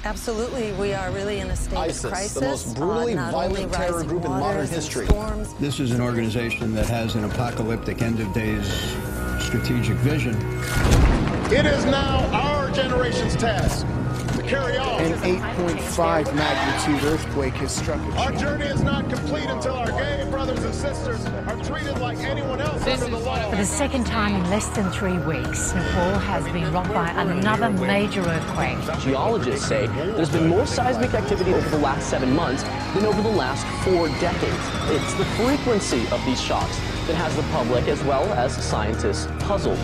Absolutely, we are really in a state ISIS, of crisis. the most brutally violent terror group in modern history. This is an organization that has an apocalyptic end-of-days strategic vision. It is now our generation's task to carry on. An 8.5 magnitude earthquake has struck a Our journey is not complete until our gay brothers and sisters are treated like anyone else under the law. For the second time in less than 3 weeks, Nepal has been rocked by another major earthquake. Geologists say there's been more seismic activity over the last 7 months than over the last 4 decades. It's the frequency of these shocks that has the public as well as scientists puzzled.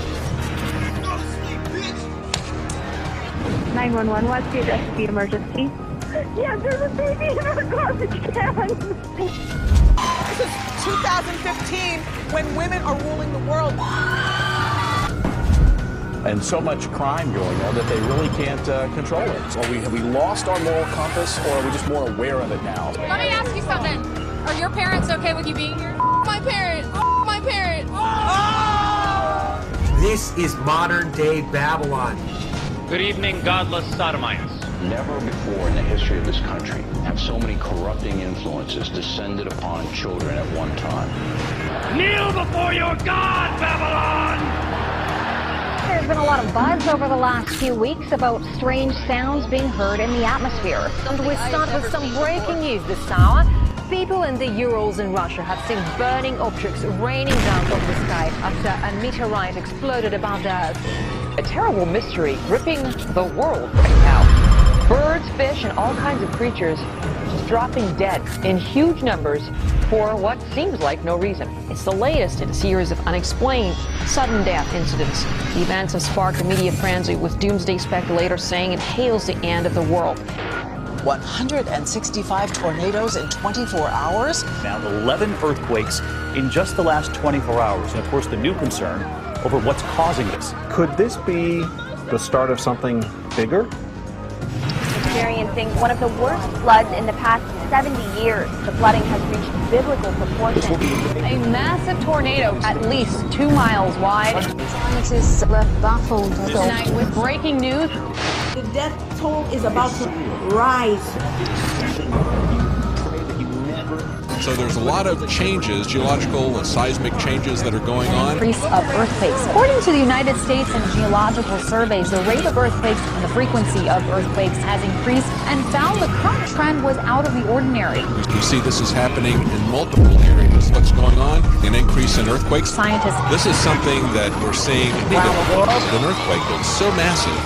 911, what's the address of the emergency? Yes, there's a baby in our garbage can. This is 2015 when women are ruling the world. And so much crime going on that they really can't control it. So have we lost our moral compass, or are we just more aware of it now? Let me ask you something. Are your parents okay with you being here? My parents. My parents. This is modern day Babylon. Good evening, godless sodomites. Never before in the history of this country have so many corrupting influences descended upon children at one time. Kneel before your God, Babylon! There's been a lot of buzz over the last few weeks about strange sounds being heard in the atmosphere. And we start with some breaking news this hour. People in the Urals in Russia have seen burning objects raining down from the sky after a meteorite exploded above the Earth. A terrible mystery gripping the world right now. Birds, fish, and all kinds of creatures just dropping dead in huge numbers for what seems like no reason. It's the latest in a series of unexplained sudden death incidents. The events have sparked a media frenzy, with doomsday speculators saying it hails the end of the world. 165 tornadoes in 24 hours? Now 11 earthquakes in just the last 24 hours. And of course the new concern over what's causing this. Could this be the start of something bigger? Experiencing one of the worst floods in the past 70 years. The flooding has reached biblical proportions. A massive tornado at least 2 miles wide. Scientists left baffled. Tonight with breaking news. The death toll is about to rise. So there's a lot of changes, geological and seismic changes that are going on. Increase of earthquakes. According to the United States and geological surveys, the rate of earthquakes and the frequency of earthquakes has increased, and found the current trend was out of the ordinary. You see this is happening in multiple areas. What's going on? An increase in earthquakes. Scientists. This is something that we're seeing around the world. An earthquake that's so massive.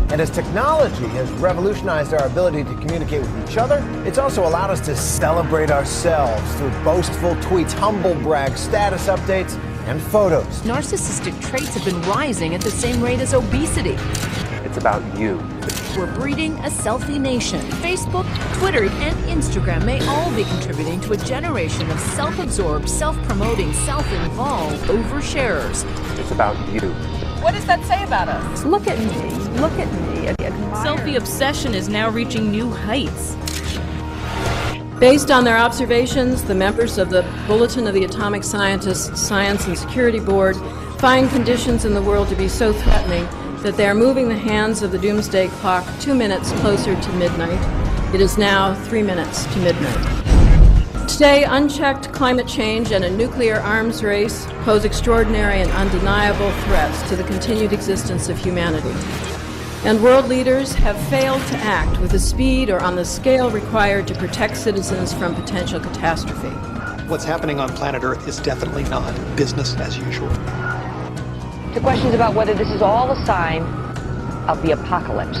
And as technology has revolutionized our ability to communicate with each other, it's also allowed us to celebrate ourselves through boastful tweets, humble brags, status updates, and photos. Narcissistic traits have been rising at the same rate as obesity. It's about you. We're breeding a selfie nation. Facebook, Twitter, and Instagram may all be contributing to a generation of self-absorbed, self-promoting, self-involved oversharers. It's about you. What does that say about us? Look at me. Look at me. Selfie obsession is now reaching new heights. Based on their observations, the members of the Bulletin of the Atomic Scientists Science and Security Board find conditions in the world to be so threatening that they are moving the hands of the doomsday clock 2 minutes closer to midnight. It is now 3 minutes to midnight. Today, unchecked climate change and a nuclear arms race pose extraordinary and undeniable threats to the continued existence of humanity. And world leaders have failed to act with the speed or on the scale required to protect citizens from potential catastrophe. What's happening on planet Earth is definitely not business as usual. The questions about whether this is all a sign of the apocalypse.